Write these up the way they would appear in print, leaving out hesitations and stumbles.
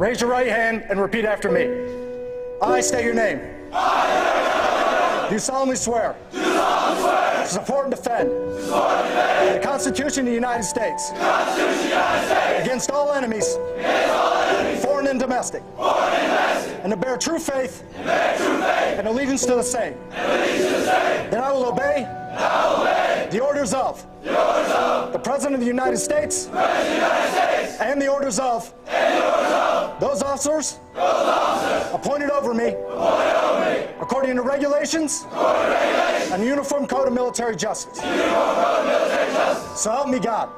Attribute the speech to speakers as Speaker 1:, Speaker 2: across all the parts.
Speaker 1: Raise your right hand and repeat after me. I state your name. Do solemnly swear. To support and defend. The Constitution of the United States. Against all enemies. Foreign and domestic. And to bear true faith. And allegiance to the same. That I will obey. The orders of. The President of the United States. And the orders of. Those officers. Appointed over me. According to regulations. And the Uniform Code of Military Justice. So help me God.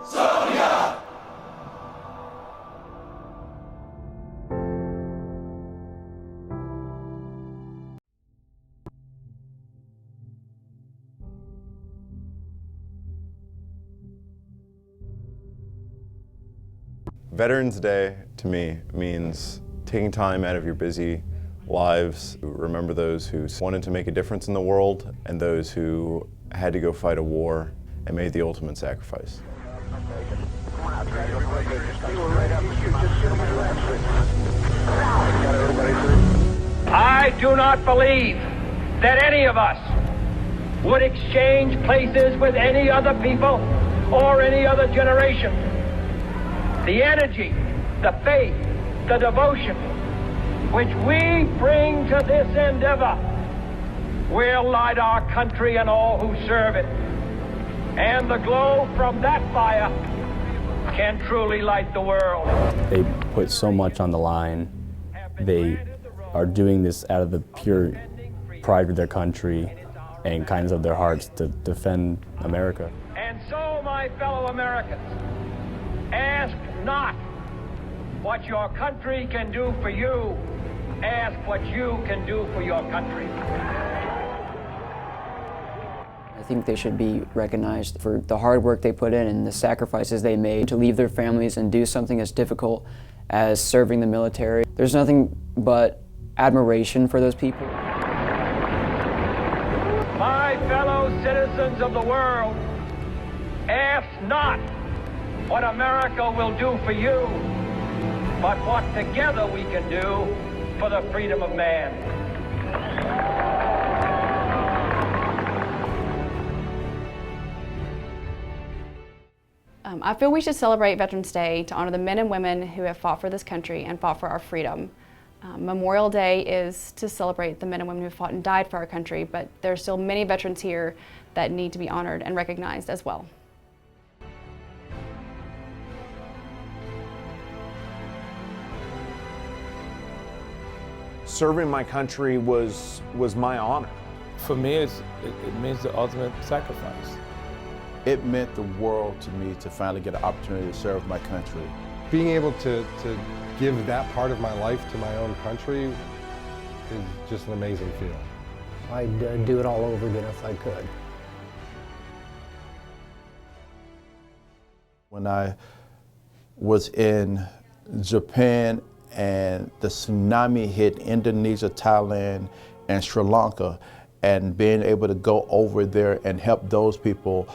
Speaker 2: Veterans Day, to me, means taking time out of your busy lives to remember those who wanted to make a difference in the world and those who had to go fight a war and made the ultimate sacrifice.
Speaker 3: I do not believe that any of us would exchange places with any other people or any other generation. The energy, the faith, the devotion which we bring to this endeavor will light our country and all who serve it. And the glow from that fire can truly light the world.
Speaker 4: They put so much on the line. They are doing this out of the pure pride of their country and kindness of their hearts to defend America.
Speaker 3: And so, my fellow Americans, ask not what your country can do for you. Ask what you can do for your country.
Speaker 5: I think they should be recognized for the hard work they put in and the sacrifices they made to leave their families and do something as difficult as serving the military. There's nothing but admiration for those people.
Speaker 3: My fellow citizens of the world, ask not what America will do for you, but what together we can do for the freedom of man.
Speaker 6: I feel we should celebrate Veterans Day to honor the men and women who have fought for this country and fought for our freedom. Memorial Day is to celebrate the men and women who fought and died for our country, but there are still many veterans here that need to be honored and recognized as well.
Speaker 7: Serving my country was my honor.
Speaker 8: For me, it means the ultimate sacrifice.
Speaker 9: It meant the world to me to finally get an opportunity to serve my country.
Speaker 10: Being able to give that part of my life to my own country is just an amazing feeling.
Speaker 11: I'd do it all over again if I could.
Speaker 9: When I was in Japan and the tsunami hit Indonesia, Thailand, and Sri Lanka, and being able to go over there and help those people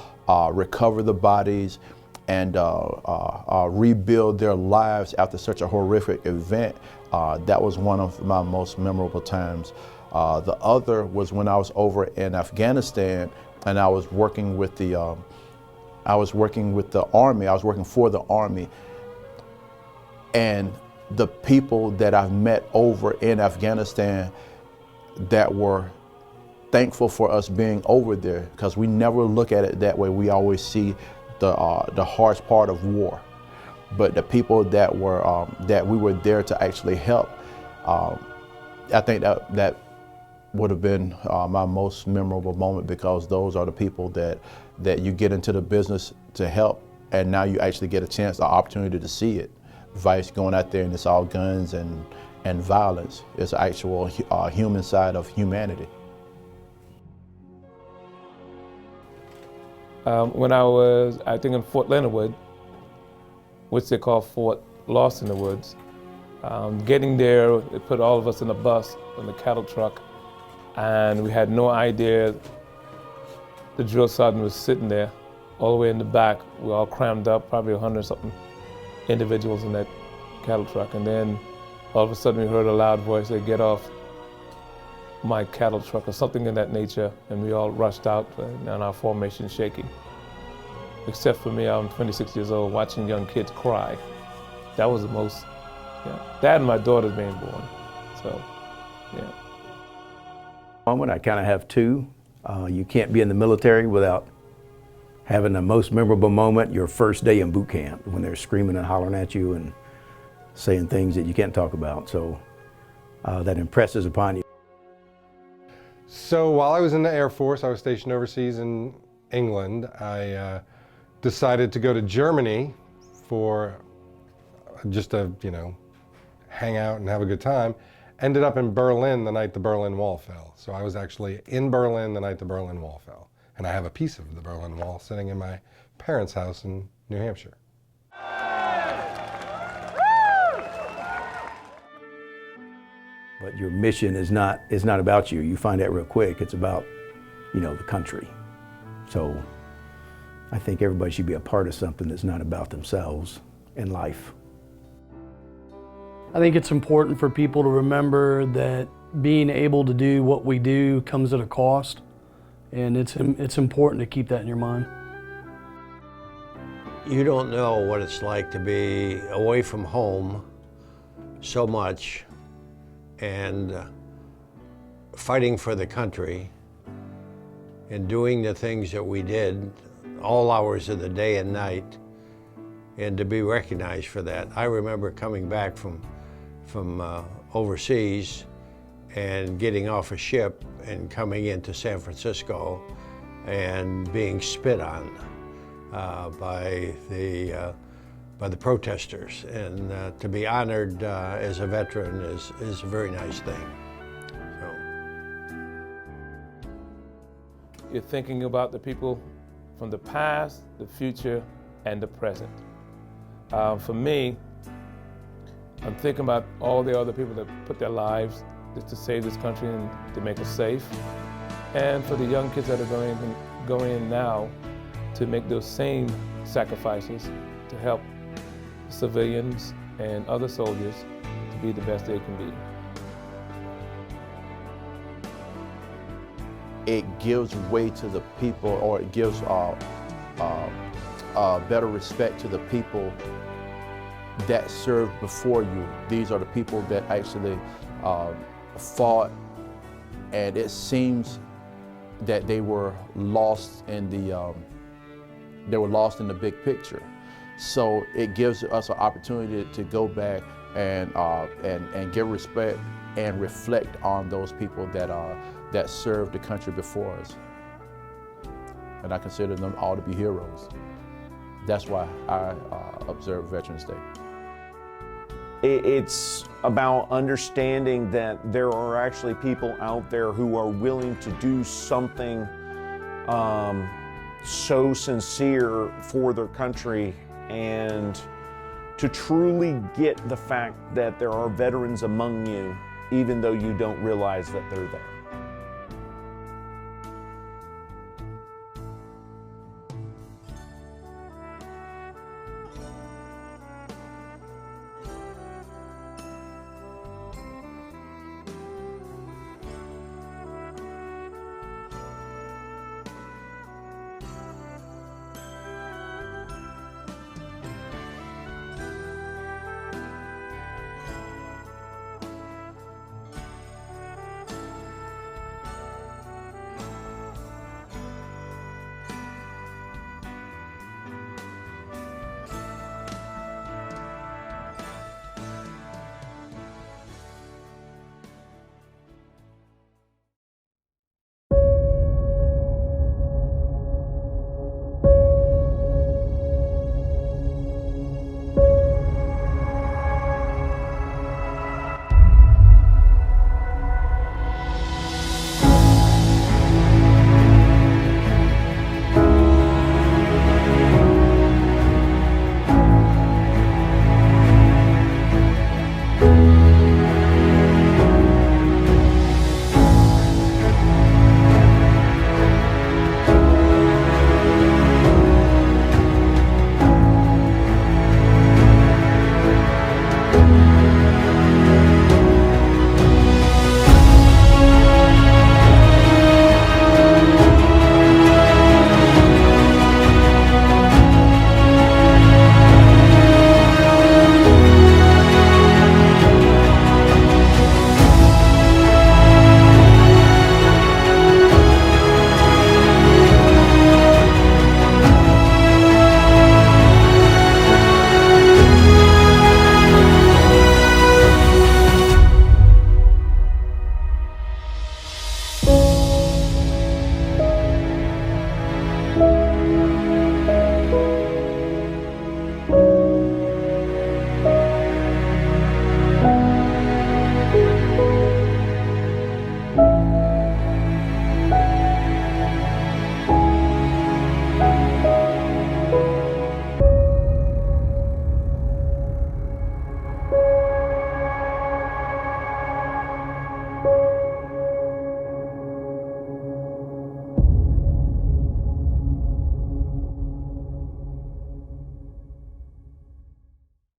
Speaker 9: recover the bodies and rebuild their lives after such a horrific event, that was one of my most memorable times. The other was when I was over in Afghanistan and I was working with the Army. I was working for the Army, and the people that I've met over in Afghanistan that were thankful for us being over there, because we never look at it that way. We always see the harsh part of war, but the people that we were there to actually help, I think that would have been my most memorable moment, because those are the people that you get into the business to help, and now you actually get a chance, an opportunity to see it. Vice going out there and it's all guns and violence. It's an actual human side of humanity.
Speaker 8: When I was, I think, in Fort Leonard Wood, which they call Fort Lost in the Woods, getting there, they put all of us in a bus, in the cattle truck, and we had no idea the drill sergeant was sitting there all the way in the back. We all crammed up, probably 100-something individuals in that cattle truck. And then all of a sudden we heard a loud voice say, "Get off my cattle truck," or something in that nature, and we all rushed out and our formation shaking. Except for me, I'm 26 years old, watching young kids cry. That was the most, that and my daughter's being born, so, yeah.
Speaker 12: Moment, I kind of have two. You can't be in the military without having the most memorable moment, your first day in boot camp, when they're screaming and hollering at you and saying things that you can't talk about. So that impresses upon you.
Speaker 10: So while I was in the Air Force, I was stationed overseas in England. I decided to go to Germany for just to, hang out and have a good time. Ended up in Berlin the night the Berlin Wall fell. So I was actually in Berlin the night the Berlin Wall fell. And I have a piece of the Berlin Wall sitting in my parents' house in New Hampshire.
Speaker 12: But your mission is not about you. You find that real quick. It's about, the country. So I think everybody should be a part of something that's not about themselves in life.
Speaker 13: I think it's important for people to remember that being able to do what we do comes at a cost, and it's important to keep that in your mind.
Speaker 14: You don't know what it's like to be away from home so much and fighting for the country and doing the things that we did all hours of the day and night, and to be recognized for that. I remember coming back from overseas and getting off a ship and coming into San Francisco and being spit on by the protesters, and to be honored as a veteran is a very nice thing.
Speaker 8: You're thinking about the people from the past, the future, and the present. For me, I'm thinking about all the other people that put their lives just to save this country and to make it safe. And for the young kids that are going in now to make those same sacrifices to help civilians and other soldiers to be the best they can be.
Speaker 9: It gives way to the people, or it gives better respect to the people that served before you. These are the people that actually fought, and it seems that they were lost in the big picture. So it gives us an opportunity to go back and give respect and reflect on those people that served the country before us. And I consider them all to be heroes. That's why I observe Veterans Day.
Speaker 7: It's about understanding that there are actually people out there who are willing to do something so sincere for their country, and to truly get the fact that there are veterans among you, even though you don't realize that they're there.